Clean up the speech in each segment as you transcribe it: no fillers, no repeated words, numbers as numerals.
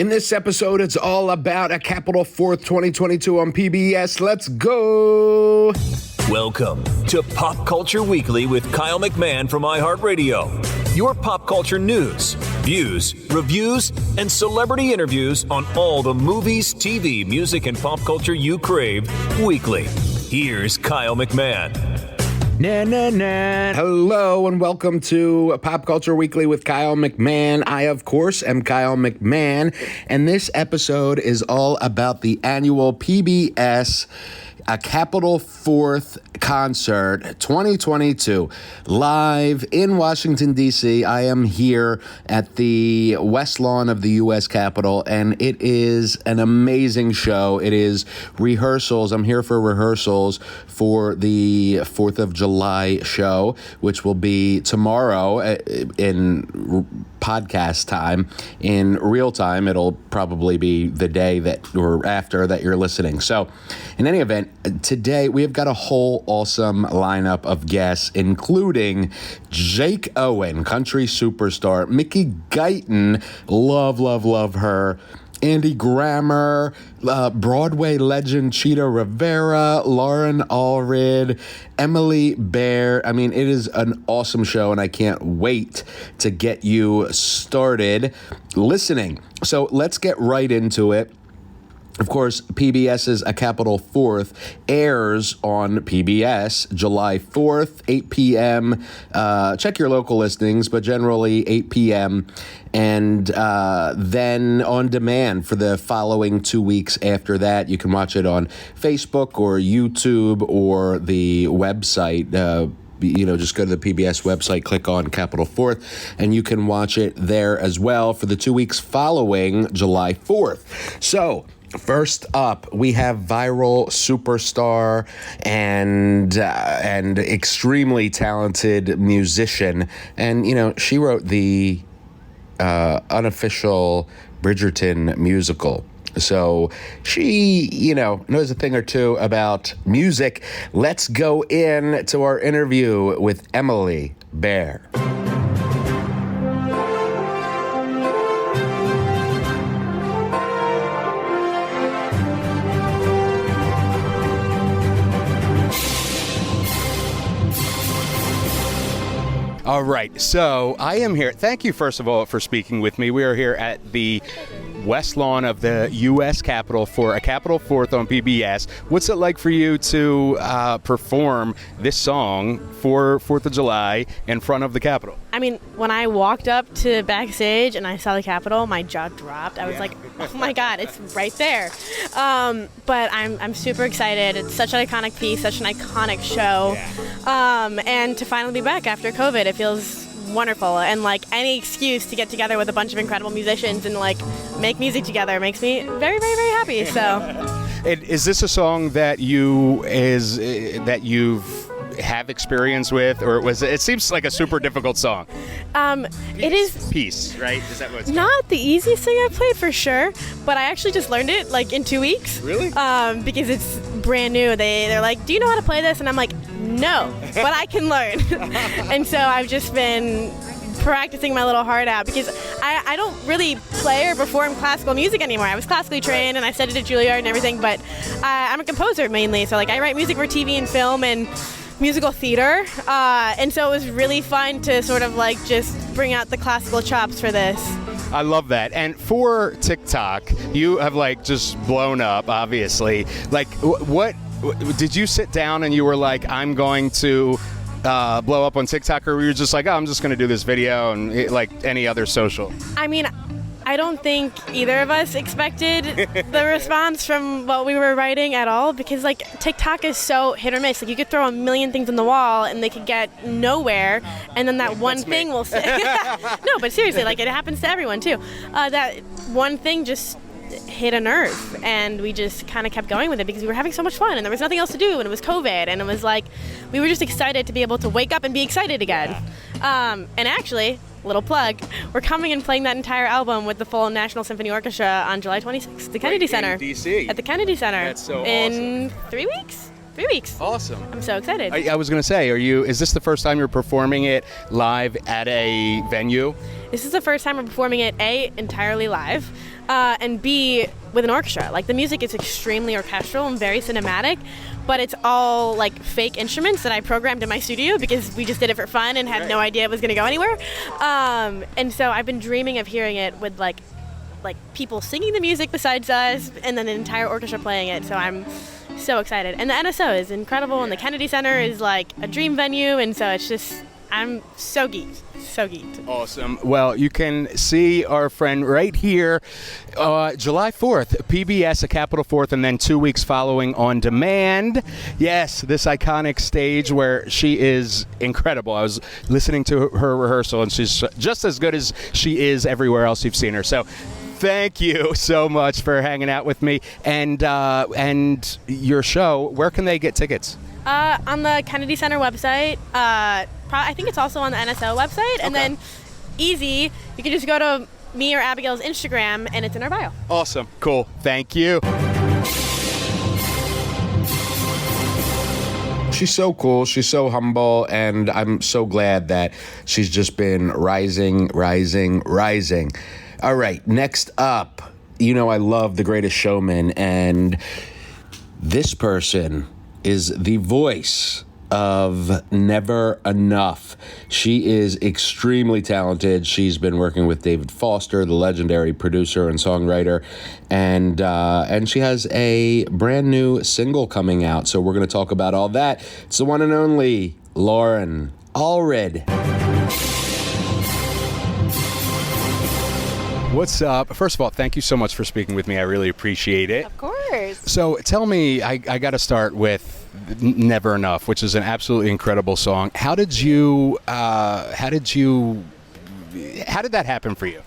In this episode, it's all about a Capitol 4th 2022 on PBS. Let's go! Welcome to Pop Culture Weekly with Kyle McMahon from iHeartRadio. Your pop culture news, views, reviews, and celebrity interviews on all the movies, TV, music, and pop culture you crave weekly. Here's Kyle McMahon. Hello and welcome to Pop Culture Weekly with Kyle McMahon. I, of course, am Kyle McMahon, and this episode is all about the annual PBS Capitol 4th concert 2022 live in Washington, D.C. I am here at the West Lawn of the U.S. Capitol, and it is an amazing show. It is rehearsals. I'm here for rehearsals for the 4th of July show, which will be tomorrow in podcast time. In real time, it'll probably be the day that or after that you're listening. So in any event, today we have got a whole awesome lineup of guests, including Jake Owen, country superstar, Mickey Guyton, love her, Andy Grammer, Broadway legend Cheetah Rivera, Loren Allred, Emily Bear. I mean, it is an awesome show, and I can't wait to get you started listening. So let's get right into it. Of course, PBS's A Capitol 4th airs on PBS July 4th, 8 p.m. Check your local listings, but generally 8 p.m. And then on demand for the following 2 weeks after that. You can watch it on Facebook or YouTube or the website. Just go to the PBS website, click on Capitol 4th, and you can watch it there as well for the 2 weeks following July 4th. So, first up, we have viral superstar and extremely talented musician. And, she wrote the unofficial Bridgerton musical. So she, knows a thing or two about music. Let's go in to our interview with Emily Bear. All right, so I am here. Thank you, first of all, for speaking with me. We are here at the West Lawn of the U.S. Capitol for a Capitol 4th on PBS. What's it like for you to perform this song for 4th of July in front of the Capitol? I mean, when I walked up to backstage and I saw the Capitol, my jaw dropped. I was like, oh my God, it's right there. But I'm super excited. It's such an iconic piece, such an iconic show. And to finally be back after COVID, it feels wonderful. And like any excuse to get together with a bunch of incredible musicians and like make music together makes me very, very, very happy. So, is this a song that you've have experience with, or it seems like a super difficult song? It is Peace, right? Is that what it's not the easiest thing I've played for sure, but I actually just learned it like in 2 weeks. Really? Because it's brand new. They're like, do you know how to play this? And I'm like, no, but I can learn. And so I've just been practicing my little heart out because I don't really play or perform classical music anymore. I was classically trained and I studied at Juilliard and everything, but I'm a composer mainly. So like I write music for TV and film and musical theater, and so it was really fun to sort of like just bring out the classical chops for this. I love that. And for TikTok, you have like just blown up, obviously. Like, what did you sit down and you were like, I'm going to blow up on TikTok, or were you just like, oh, I'm just going to do this video and like any other social? I mean, I don't think either of us expected the response from what we were writing at all, because like TikTok is so hit or miss. Like you could throw a million things in the wall and they could get nowhere, and then that one thing will stick. No, but seriously, like it happens to everyone too. That one thing just hit a nerve, and we just kind of kept going with it because we were having so much fun and there was nothing else to do, and it was COVID, and it was like we were just excited to be able to wake up and be excited again. And actually, little plug, we're coming and playing that entire album with the full National Symphony Orchestra on July 26th at the Kennedy Center. In D.C. At the Kennedy Center. That's so in awesome. 3 weeks. 3 weeks. Awesome. I'm so excited. I was going to say, is this the first time you're performing it live at a venue? This is the first time we're performing it, entirely live, and B, with an orchestra. Like, the music is extremely orchestral and very cinematic, but it's all like fake instruments that I programmed in my studio because we just did it for fun and had no idea it was going to go anywhere. And so I've been dreaming of hearing it with like people singing the music besides us, and then the entire orchestra playing it. So I'm so excited. And the NSO is incredible, and the Kennedy Center is like a dream venue, and so it's just, I'm so geeked. So geeked. Awesome. Well, you can see our friend right here, July 4th, PBS at Capitol Fourth, and then 2 weeks following on demand. Yes, this iconic stage where she is incredible. I was listening to her rehearsal, and she's just as good as she is everywhere else you've seen her. So thank you so much for hanging out with me. And your show, where can they get tickets? On the Kennedy Center website. I think it's also on the NSO website. And then easy, you can just go to me or Abigail's Instagram, and it's in our bio. Awesome. Cool. Thank you. She's so cool. She's so humble, and I'm so glad that she's just been rising. All right, next up, I love The Greatest Showman, and this person is the voice of Never Enough. She is extremely talented. She's been working with David Foster, the legendary producer and songwriter, and she has a brand new single coming out. So we're going to talk about all that. It's the one and only Loren Allred. What's up? First of all, thank you so much for speaking with me. I really appreciate it. Of course. So tell me, I got to start with Never Enough, which is an absolutely incredible song. How did that happen for you?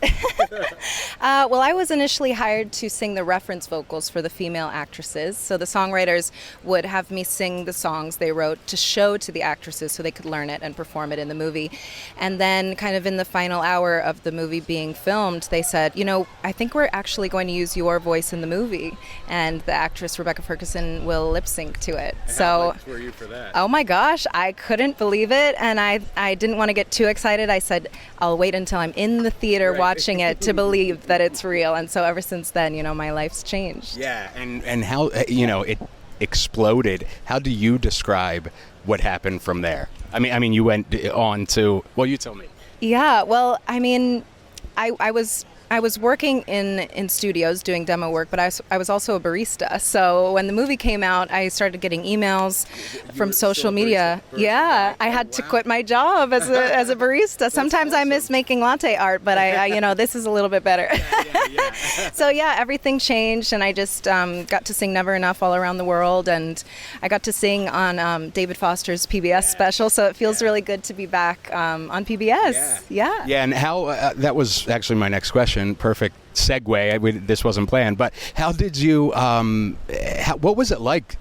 Well, I was initially hired to sing the reference vocals for the female actresses. So the songwriters would have me sing the songs they wrote to show to the actresses so they could learn it and perform it in the movie. And then kind of in the final hour of the movie being filmed, they said, I think we're actually going to use your voice in the movie. And the actress Rebecca Ferguson will lip sync to it. And how hyped were you for that? Oh my gosh, I couldn't believe it. And I didn't want to get too excited. I said, I'll wait until I'm in the theater watching it to believe that it's real. And so ever since then, my life's changed. Yeah, and how, it exploded. How do you describe what happened from there? I mean, you went on to, well, you tell me. Yeah, well, I was working in studios doing demo work, but I was also a barista. So when the movie came out, I started getting emails from social media. Yeah, I had to quit my job as a barista. Sometimes I miss making latte art, but I this is a little bit better. Yeah. So yeah, everything changed, and I just got to sing Never Enough all around the world, and I got to sing on David Foster's PBS special. So it feels really good to be back on PBS. Yeah. Yeah, and how that was actually my next question. Perfect segue. This wasn't planned, but how did you? What was it like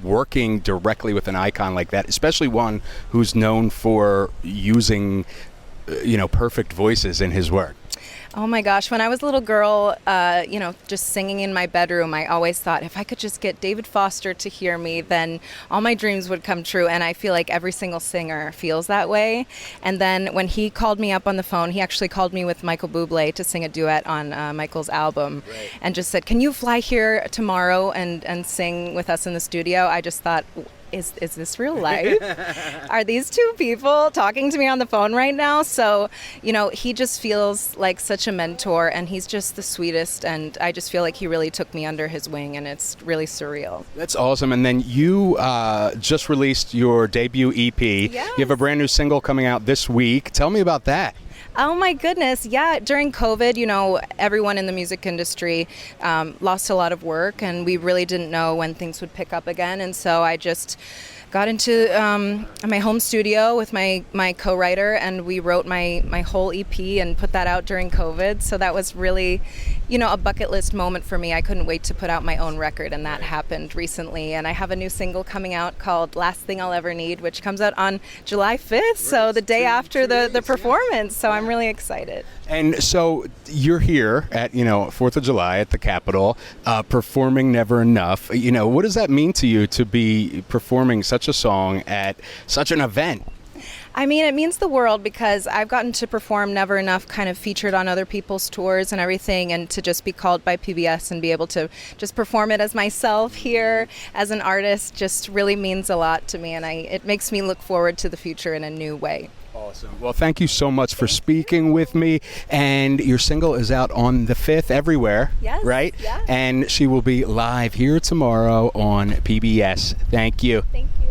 working directly with an icon like that, especially one who's known for using, perfect voices in his work? Oh my gosh, when I was a little girl, just singing in my bedroom, I always thought if I could just get David Foster to hear me, then all my dreams would come true. And I feel like every single singer feels that way. And then when he called me up on the phone, he actually called me with Michael Bublé to sing a duet on Michael's album, and just said, can you fly here tomorrow and sing with us in the studio? I just thought, is this real life? Are these two people talking to me on the phone right now? So, he just feels like such a mentor, and he's just the sweetest, and I just feel like he really took me under his wing, and it's really surreal. That's awesome. And then you just released your debut EP. Yes. You have a brand new single coming out this week. Tell me about that. Oh my goodness. Yeah. During COVID, everyone in the music industry lost a lot of work, and we really didn't know when things would pick up again. And so I just got into my home studio with my co-writer, and we wrote my whole EP and put that out during COVID. So that was really, a bucket list moment for me. I couldn't wait to put out my own record, and that happened recently. And I have a new single coming out called Last Thing I'll Ever Need, which comes out on July 5th, so the day after the performance. So I'm really excited. And so you're here at, 4th of July at the Capitol, performing Never Enough. What does that mean to you to be performing such a song at such an event? I mean, it means the world because I've gotten to perform Never Enough, kind of featured on other people's tours and everything, and to just be called by PBS and be able to just perform it as myself here as an artist just really means a lot to me, and it makes me look forward to the future in a new way. Awesome. Well, thank you so much for speaking with me. And your single is out on the 5th everywhere, Yes, right? yeah. And she will be live here tomorrow on PBS. Thank you. Thank you.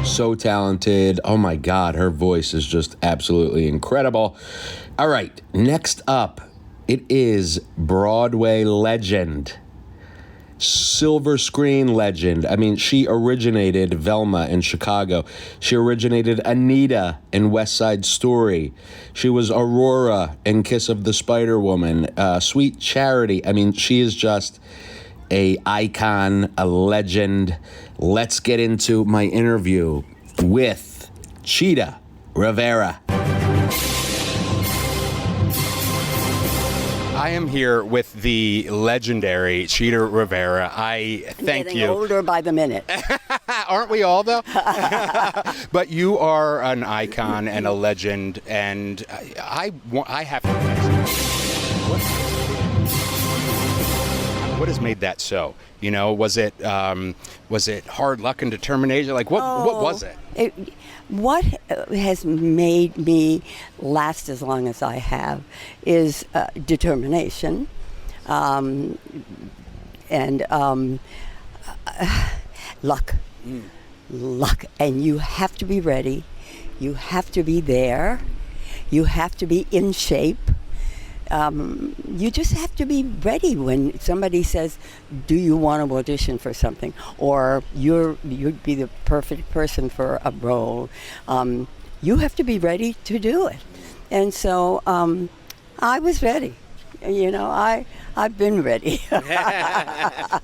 So talented. Oh my God, her voice is just absolutely incredible. All right, next up, it is Broadway legend. Silver Screen legend. I mean, she originated Velma in Chicago. She originated Anita in West Side Story. She was Aurora in Kiss of the Spider Woman. Sweet Charity. I mean, she is just a icon, a legend. Let's get into my interview with Chita Rivera. I am here with the legendary Chita Rivera. I thank Getting you. older by the minute. Aren't we all, though? But you are an icon and a legend, and I have to ask, what has made that so? You know, was it hard luck and determination? Like, what was it? What has made me last as long as I have is determination and luck. Luck. And you have to be ready. You have to be there. You have to be in shape. You just have to be ready when somebody says, do you want to audition for something? Or you'd be the perfect person for a role. You have to be ready to do it. And so I was ready. You know, I've been ready.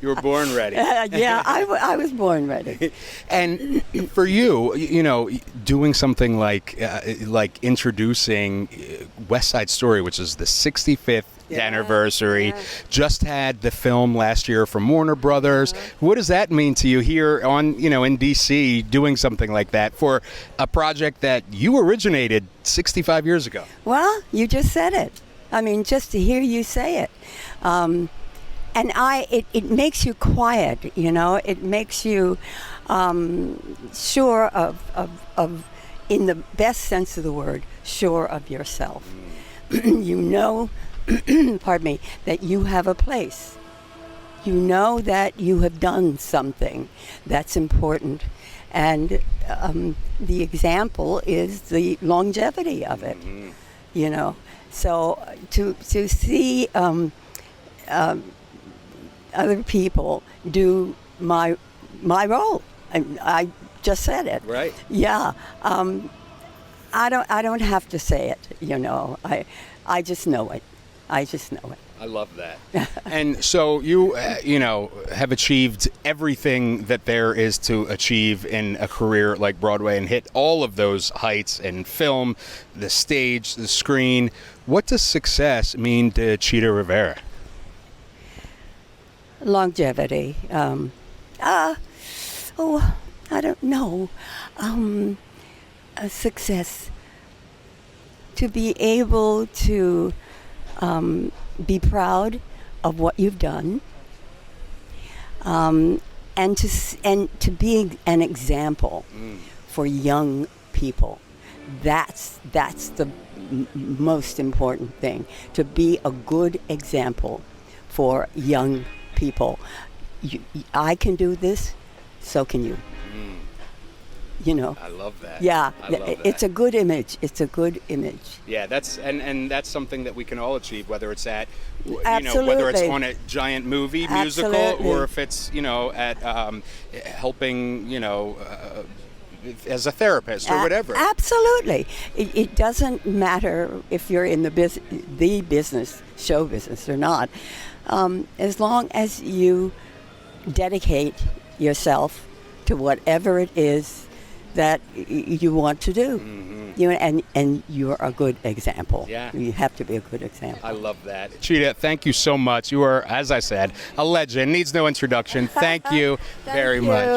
You were born ready. Yeah, I was born ready. And for you, you know, doing something like introducing West Side Story, which is the 65th anniversary, just had the film last year from Warner Brothers. What does that mean to you here on, you know, in DC, doing something like that for a project that you originated 65 years ago? Well, you just said it. I mean, just to hear you say it. And it makes you quiet, you know. It makes you sure of, in the best sense of the word, sure of yourself. You know, pardon me, that you have a place. You know that you have done something that's important. And the example is the longevity of it, you know. So to see other people do my role, I just said it. Right. Yeah. I don't have to say it. You know. I just know it. I just know it. I love that. And so you, you know, have achieved everything that there is to achieve in a career like Broadway and hit all of those heights in film, the stage, the screen. What does success mean to Chita Rivera? Longevity. I don't know. A success. To be able to be proud of what you've done, and to be an example for young people. That's the most important thing. To be a good example for young people. I can do this, so can you. You know. I love that. Yeah, I love that. It's a good image. It's a good image. Yeah, that's and that's something that we can all achieve, whether it's at, you Absolutely. know, whether it's on a giant movie musical, Absolutely. or if it's, you know, at helping, you know, as a therapist or whatever. Absolutely. It doesn't matter if you're in the business, show business or not, as long as you dedicate yourself to whatever it is that you want to do. You know, and you're a good example. Yeah. You have to be a good example. I love that. Cheetah, thank you so much. You are, as I said, a legend. Needs no introduction. Thank you very much.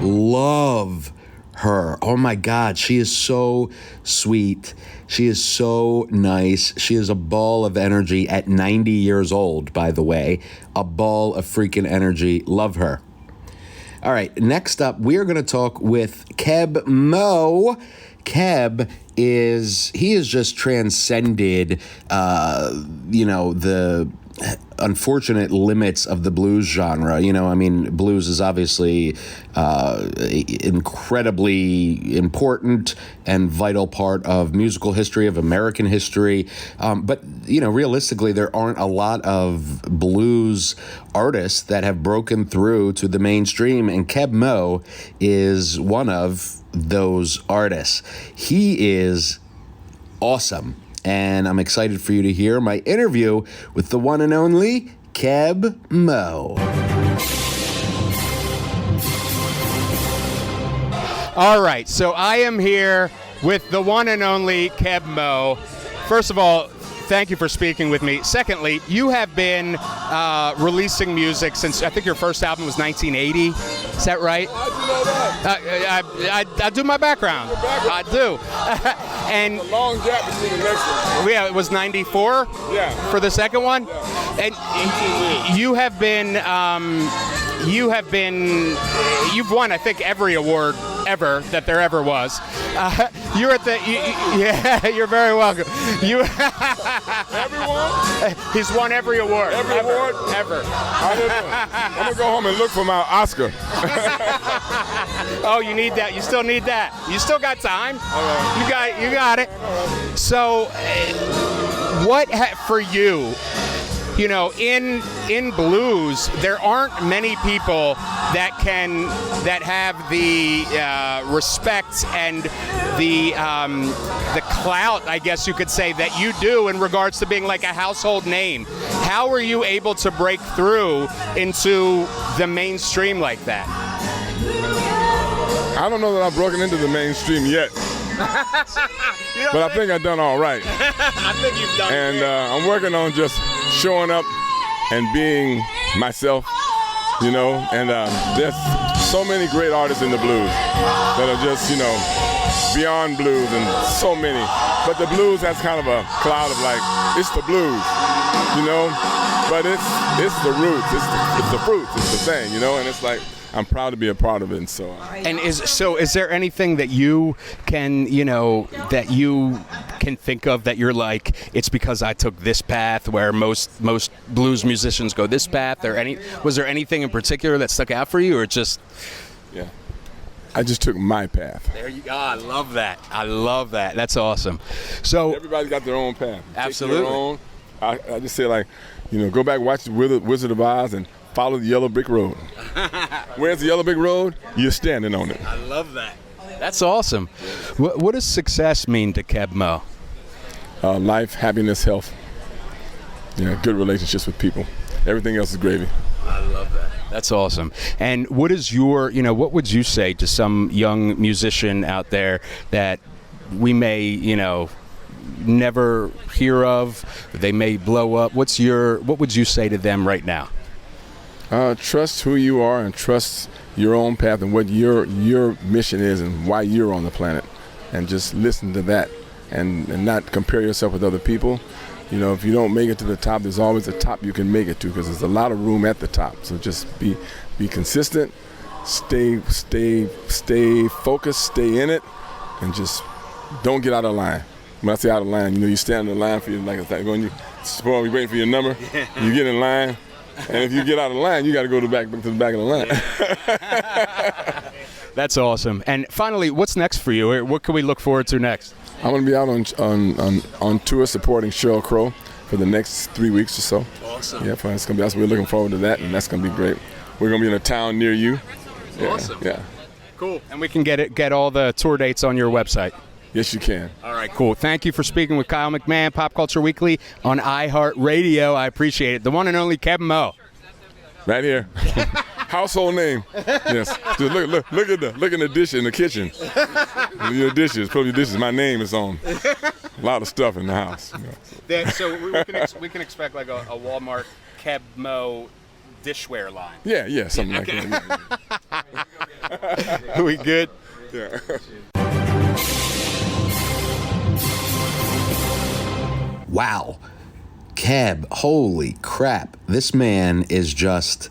Love her. Oh my God, she is so sweet. She is so nice. She is a ball of energy at 90 years old, by the way. A ball of freaking energy. Love her. All right, next up, we are going to talk with Keb Mo. Keb is just transcended, the unfortunate limits of the blues genre. You know, I mean, blues is obviously incredibly important and vital part of musical history, of American history. But, you know, realistically, there aren't a lot of blues artists that have broken through to the mainstream, and Keb Mo is one of those artists. He is awesome. And I'm excited for you to hear my interview with the one and only Keb Mo. All right, so I am here with the one and only Keb Mo. First of all, thank you for speaking with me. Secondly, you have been releasing music since, I think your first album was 1980. Is that right? How'd you know that? I do my background. I do. And A long gap between the next one. yeah, it was 94 Yeah. for the second one. Yeah. And you've won, I think, every award ever that there ever was. You're at the, yeah, you're very welcome. Everyone? He's won every award. Every ever, award? Ever. I'm going to go home and look for my Oscar. Oh, you need that. You still need that. You still got time. All right. You got it. So, for you? You know, in blues, there aren't many people that have the respect and the clout, I guess you could say, that you do in regards to being like a household name. How are you able to break through into the mainstream like that? I don't know that I've broken into the mainstream yet. But I think I've done all right. I think you've done And I'm working on just showing up and being myself, you know. And there's so many great artists in the blues that are just, you know, beyond blues, and so many. But the blues has kind of a cloud of like, it's the blues, you know. But it's the roots, it's the fruits, it's the thing, you know. And it's like, I'm proud to be a part of it, and so. And is there anything that you can, think of that you're like, it's because I took this path, where most blues musicians go this path, or was there anything in particular that stuck out for you, or just? Yeah, I just took my path. There you go. I love that. That's awesome. So Everybody's got their own path. Absolutely. Take your own. I just say, like, you know, go back, watch the Wizard of Oz, and follow the yellow brick road. Where's the yellow brick road? You're standing on it. I love that. That's awesome. What does success mean to Keb Mo? Life, happiness, health. Yeah, good relationships with people. Everything else is gravy. I love that. That's awesome. And what is what would you say to some young musician out there that we may, never hear of, they may blow up? What would you say to them right now? Trust who you are and trust your own path and what your mission is and why you're on the planet, and just listen to that and not compare yourself with other people. You know, if you don't make it to the top, there's always a top you can make it to, because there's a lot of room at the top. So just be consistent, stay focused, stay in it, and just don't get out of line. When I say out of line, you stand in the line for you, like it's like when you waiting for your number, you get in line. And if you get out of line, you got to go to the back of the line. Yeah. That's awesome. And finally, what's next for you? What can we look forward to next? I'm going to be out on tour supporting Sheryl Crow for the next 3 weeks or so. Awesome. Yeah, it's going to be awesome. We're looking forward to that, and that's going to be great. We're going to be in a town near you. Yeah, awesome. Yeah. Cool. And we can get all the tour dates on your website. Yes, you can. All right, cool. Thank you for speaking with Kyle McMahon, Pop Culture Weekly on iHeartRadio. I appreciate it. The one and only Keb Mo. Right here. Household name. Yes. Just look at the dish in the kitchen. Your dishes, put your dishes. My name is on a lot of stuff in the house. So we can expect like a Walmart Keb Mo dishware line. Yeah, something like that. Are we good? Yeah. Wow. Keb, holy crap. This man is just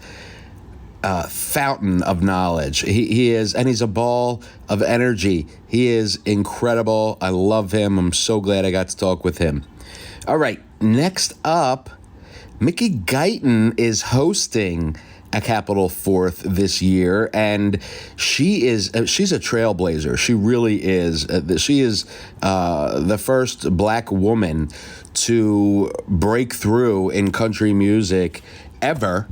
a fountain of knowledge. He is, and he's a ball of energy. He is incredible. I love him. I'm so glad I got to talk with him. All right, next up, Mickey Guyton is hosting a Capitol 4th this year, and she's a trailblazer. She really is. She is the first black woman to break through in country music ever.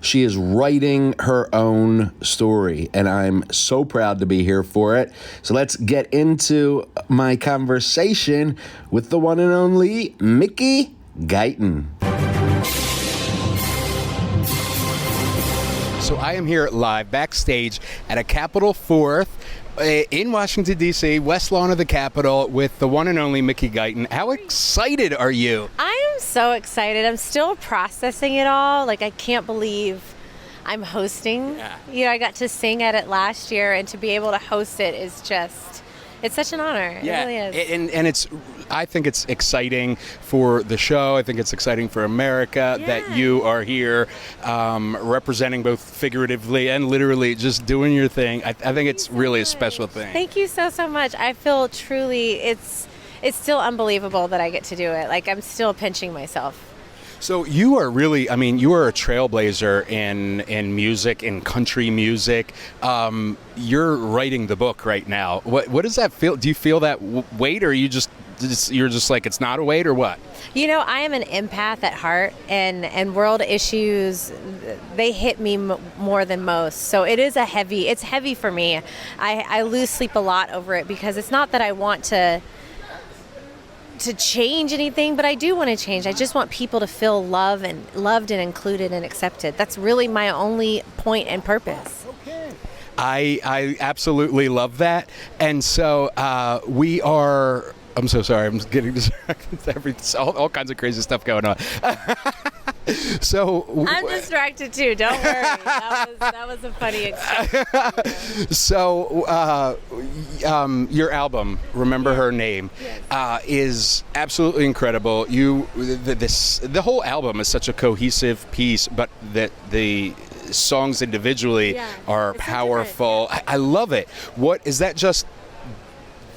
She is writing her own story, and I'm so proud to be here for it. So let's get into my conversation with the one and only Mickey Guyton. So I am here live backstage at a Capitol 4th in Washington, D.C., West Lawn of the Capitol, with the one and only Mickey Guyton. How excited are you? I am so excited. I'm still processing it all. Like, I can't believe I'm hosting. Yeah. You know, I got to sing at it last year, and to be able to host it is just, it's such an honor. Yeah. It really is. And it's, I think it's exciting for the show. I think it's exciting for America that you are here representing both figuratively and literally, just doing your thing. I think it's really a special thing. Thank you so much. I feel truly, it's still unbelievable that I get to do it. Like, I'm still pinching myself. So you are really, I mean, you are a trailblazer in music, in country music. You're writing the book right now. What does that feel? Do you feel that weight, or are you you're just like, it's not a weight, or what? You know, I am an empath at heart, and world issues, they hit me more than most. So it's heavy for me. I lose sleep a lot over it, because it's not that I want to change anything, but I do want to change. I just want people to feel loved and included and accepted. That's really my only point and purpose. I absolutely love that. And so I'm so sorry. I'm getting distracted. All kinds of crazy stuff going on. So I'm distracted too. Don't worry. That was a funny experience. So your album, Remember Her Name, is absolutely incredible. The whole album is such a cohesive piece, but that the songs individually are powerful. I love it. What is that? Just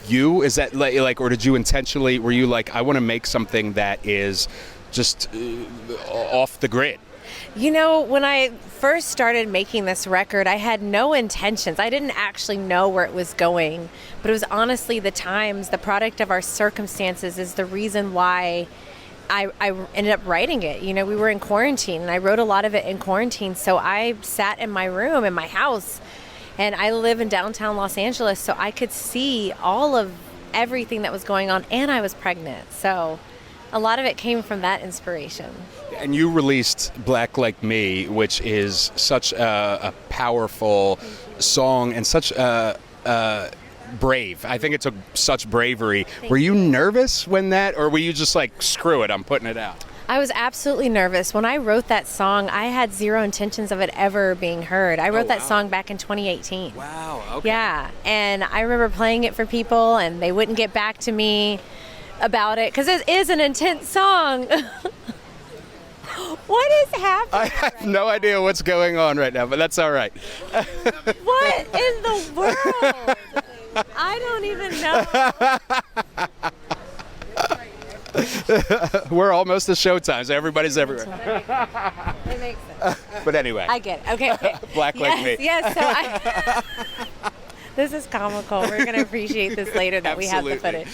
you? Is that like, or did you intentionally? Were you like, I want to make something that is just off the grid? You know, when I first started making this record, I had no intentions. I didn't actually know where it was going, but it was honestly the times, the product of our circumstances, is the reason why I ended up writing it. You know, we were in quarantine, and I wrote a lot of it in quarantine. So I sat in my room in my house, and I live in downtown Los Angeles, so I could see all of everything that was going on, and I was pregnant. So a lot of it came from that inspiration. And you released Black Like Me, which is such a powerful song and such brave. I think it took such bravery. Were you nervous when or were you just like, screw it, I'm putting it out? I was absolutely nervous. When I wrote that song, I had zero intentions of it ever being heard. I wrote that song back in 2018. Wow, okay. Yeah, and I remember playing it for people, and they wouldn't get back to me about it, because it is an intense song. What is happening? I have no idea what's going on right now, but that's all right. What in the world? I don't even know. We're almost at showtime, so everybody's everywhere. It makes sense. But anyway. I get it. Okay. Black Like Me. Yes, so this is comical. We're going to appreciate this later that we have the footage.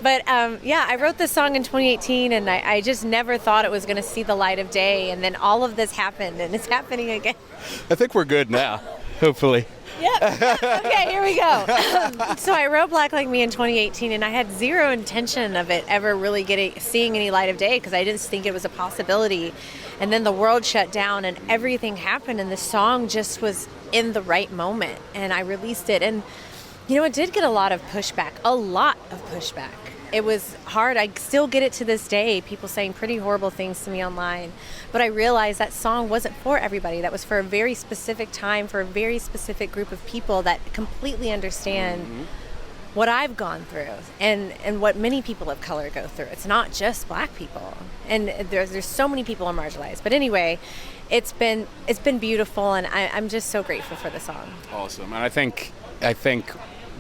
But I wrote this song in 2018, and I just never thought it was going to see the light of day. And then all of this happened, and it's happening again. I think we're good now, hopefully. Okay, here we go. So I wrote Black Like Me in 2018, and I had zero intention of it ever really seeing any light of day because I didn't think it was a possibility. And then the world shut down and everything happened, and the song just was in the right moment, and I released it. And, it did get a lot of pushback. It was hard. I still get it to this day, people saying pretty horrible things to me online. But I realized that song wasn't for everybody. That was for a very specific time, for a very specific group of people that completely understand what I've gone through and what many people of color go through. It's not just black people. And there's so many people are marginalized. But anyway, it's been beautiful, and I'm just so grateful for the song. Awesome. And I think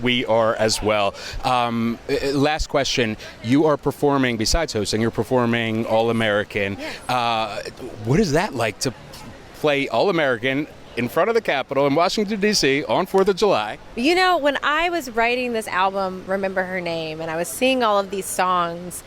we are as well. Last question. You are performing, besides hosting, you're performing All-American. Yes. What is that like to play All-American in front of the Capitol in Washington, D.C. on 4th of July? When I was writing this album, Remember Her Name, and I was seeing all of these songs,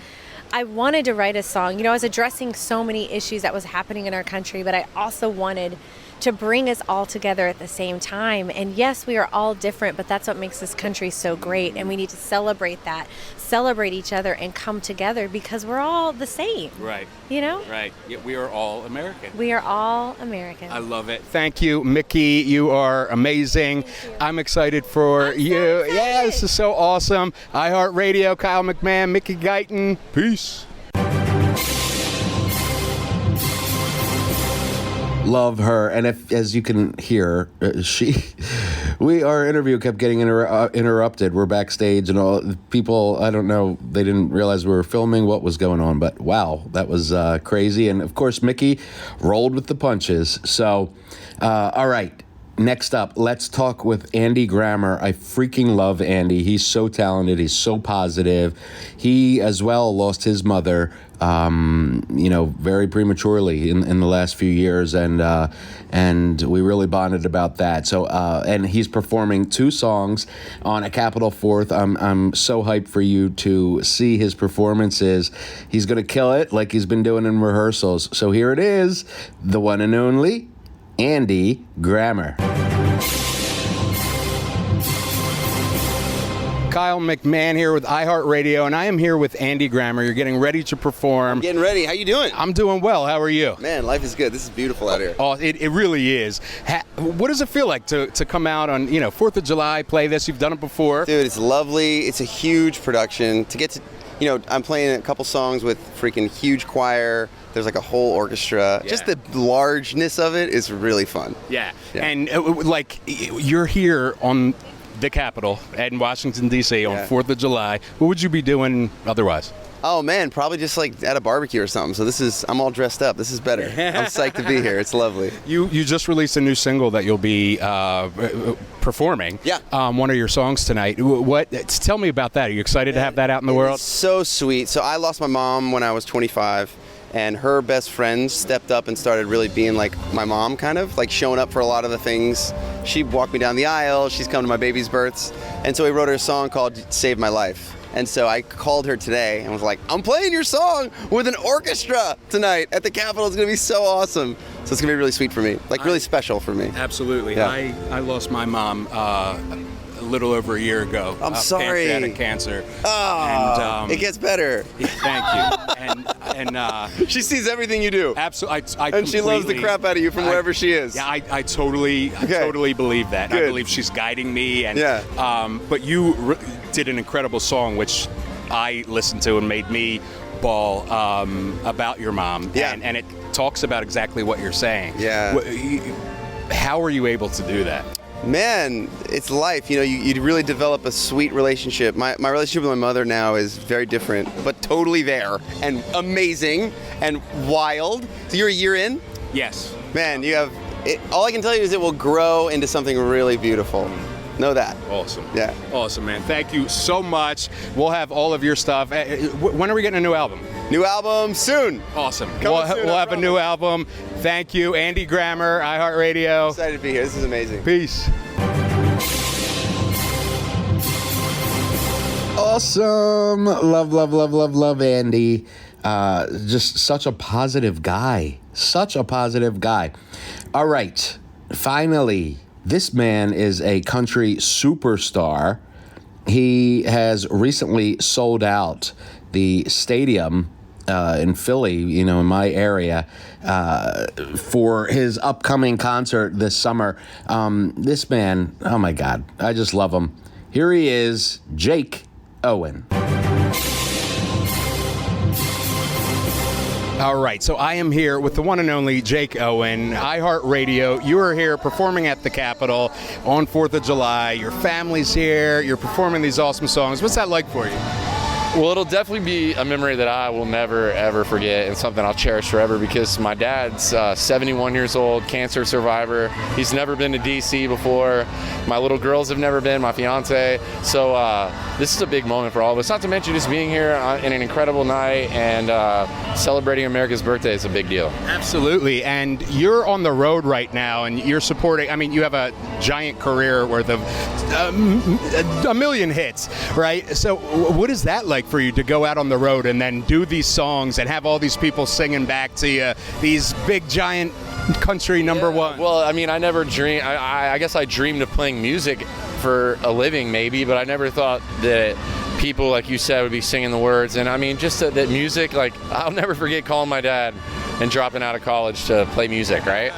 I wanted to write a song. I was addressing so many issues that was happening in our country, but I also wanted to bring us all together at the same time. And yes, we are all different, but that's what makes this country so great. And we need to celebrate that, celebrate each other, and come together because we're all the same. Right. Right. Yeah, we are all American. We are all American. I love it. Thank you, Mickey. You are amazing. I'm excited for you. So excited. Yeah, this is so awesome. iHeartRadio, Kyle McMahon, Mickey Guyton. Peace. Love her. And as you can hear, our interview kept getting interrupted. We're backstage and all people, I don't know, they didn't realize we were filming what was going on, but wow, that was crazy. And of course, Mickey rolled with the punches. So, all right. Next up, let's talk with Andy Grammer. I freaking love Andy. He's so talented. He's so positive. He, as well, lost his mother, very prematurely in the last few years, and we really bonded about that. So, and he's performing 2 songs on a Capitol 4th. I'm so hyped for you to see his performances. He's going to kill it like he's been doing in rehearsals. So here it is, the one and only Andy Grammer. Kyle McMahon here with iHeartRadio, and I am here with Andy Grammer. You're getting ready to perform. I'm getting ready. How you doing? I'm doing well. How are you? Man, life is good. This is beautiful out here. Oh, it really is. What does it feel like to come out on 4th of July, play this? You've done it before. Dude, it's lovely. It's a huge production. To get to, I'm playing a couple songs with freaking huge choir. There's like a whole orchestra. Yeah. Just the largeness of it is really fun. Yeah. And you're here on the Capitol in Washington, D.C. on 4th of July. What would you be doing otherwise? Oh, man, probably just like at a barbecue or something. So I'm all dressed up. This is better. I'm psyched to be here. It's lovely. You just released a new single that you'll be performing. Yeah. One of your songs tonight. Tell me about that. Are you excited to have that out in the world? It's so sweet. So I lost my mom when I was 25. And her best friend stepped up and started really being like my mom, kind of like showing up for a lot of the things. She walked me down the aisle. She's come to my baby's births. And so we wrote her a song called Save My Life. And so I called her today and was like, I'm playing your song with an orchestra tonight at the Capitol. It's going to be so awesome. So it's going to be really sweet for me, really special for me. Absolutely. Yeah. I lost my mom a little over a year ago. I'm sorry. Pancreatic cancer. Oh, it gets better. Thank you. And she sees everything you do. Absolutely. And she loves the crap out of you from wherever she is. Yeah, I totally believe that. Good. I believe she's guiding me. And yeah. But you did an incredible song, which I listened to and made me bawl about your mom. Yeah. And it talks about exactly what you're saying. Yeah. How are you able to do that? Man, it's life. You really develop a sweet relationship. My relationship with my mother now is very different, but totally there and amazing and wild. So you're a year in? Yes. Man, you have it. All I can tell you is it will grow into something really beautiful. Know that. Awesome. Yeah. Awesome, man. Thank you so much. We'll have all of your stuff. When are we getting a new album? New album soon. Awesome. We'll have a new album. Thank you, Andy Grammer, iHeartRadio. Excited to be here. This is amazing. Peace. Awesome. Love Andy. Just such a positive guy. All right. Finally, This man is a country superstar. He has recently sold out the stadium in Philly, in my area, for his upcoming concert this summer. This man, oh my God, I just love him. Here he is, Jake Owen. All right, so I am here with the one and only Jake Owen, iHeartRadio. You are here performing at the Capitol on 4th of July. Your family's here. You're performing these awesome songs. What's that like for you? Well, it'll definitely be a memory that I will never, ever forget, and something I'll cherish forever, because my dad's 71 years old, cancer survivor. He's never been to D.C. before. My little girls have never been, my fiance. So this is a big moment for all of us. Not to mention just being here in an incredible night and celebrating America's birthday is a big deal. Absolutely. And you're on the road right now, and you're supporting, you have a giant career worth of a million hits, right? So what is that like for you to go out on the road and then do these songs and have all these people singing back to you, these big giant country number one? Well, I never dreamed, I guess I dreamed of playing music for a living maybe, but I never thought that people, like you said, would be singing the words. And just that music, I'll never forget calling my dad and dropping out of college to play music, right?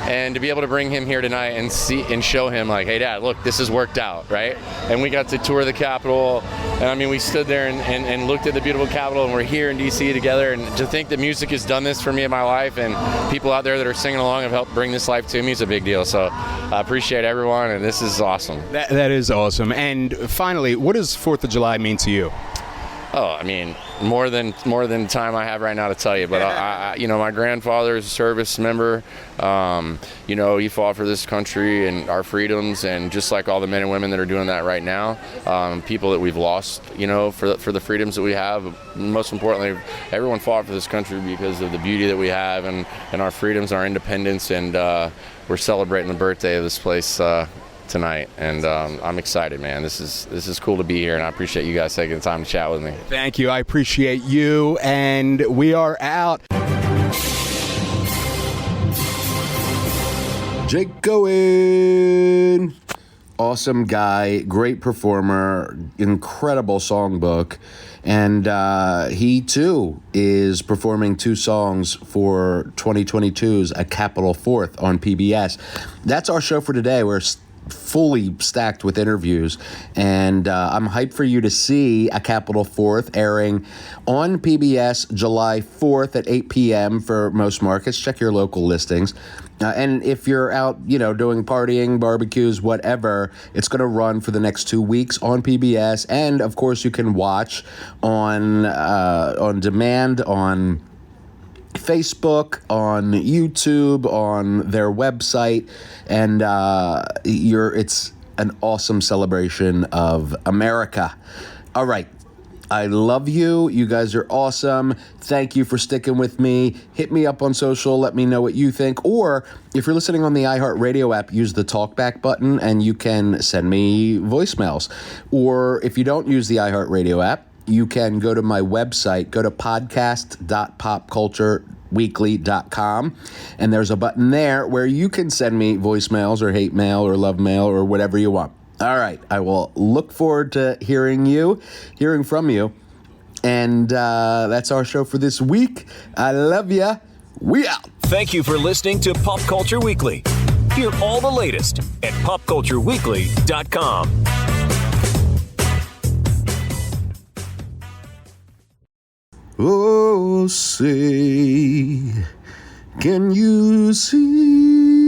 And to be able to bring him here tonight and see and show him, hey, Dad, look, this has worked out, right? And we got to tour the Capitol, and we stood there and looked at the beautiful Capitol, and we're here in D.C. together. And to think that music has done this for me in my life, and people out there that are singing along have helped bring this life to me, is a big deal. So I appreciate everyone, and this is awesome. That is awesome. And finally, what does 4th of July mean to you? Oh, more than time I have right now to tell you. But my grandfather is a service member. He fought for this country and our freedoms, and just like all the men and women that are doing that right now, people that we've lost, for the freedoms that we have. Most importantly, everyone fought for this country because of the beauty that we have and our freedoms, our independence, and we're celebrating the birthday of this place tonight, and I'm excited, man. This is cool to be here, and I appreciate you guys taking the time to chat with me. Thank you. I appreciate you, and we are out. Jake Owen. Awesome guy, great performer, incredible songbook. And he, too, is performing 2 songs for 2022's A Capitol 4th on PBS. That's our show for today. We're fully stacked with interviews, and I'm hyped for you to see A Capitol 4th airing on PBS July 4th at 8 p.m. for most markets. Check your local listings. And if you're out, doing partying, barbecues, whatever, it's going to run for the next 2 weeks on PBS. And, of course, you can watch on demand on Facebook, on YouTube, on their website, and it's an awesome celebration of America. All right. I love you. You guys are awesome. Thank you for sticking with me. Hit me up on social. Let me know what you think. Or if you're listening on the iHeartRadio app, use the talkback button and you can send me voicemails. Or if you don't use the iHeartRadio app, you can go to my website, go to podcast.popcultureweekly.com, and there's a button there where you can send me voicemails or hate mail or love mail or whatever you want. All right, I will look forward to hearing from you, and that's our show for this week. I love ya. We out. Thank you for listening to Pop Culture Weekly. Hear all the latest at popcultureweekly.com. Oh, say, can you see?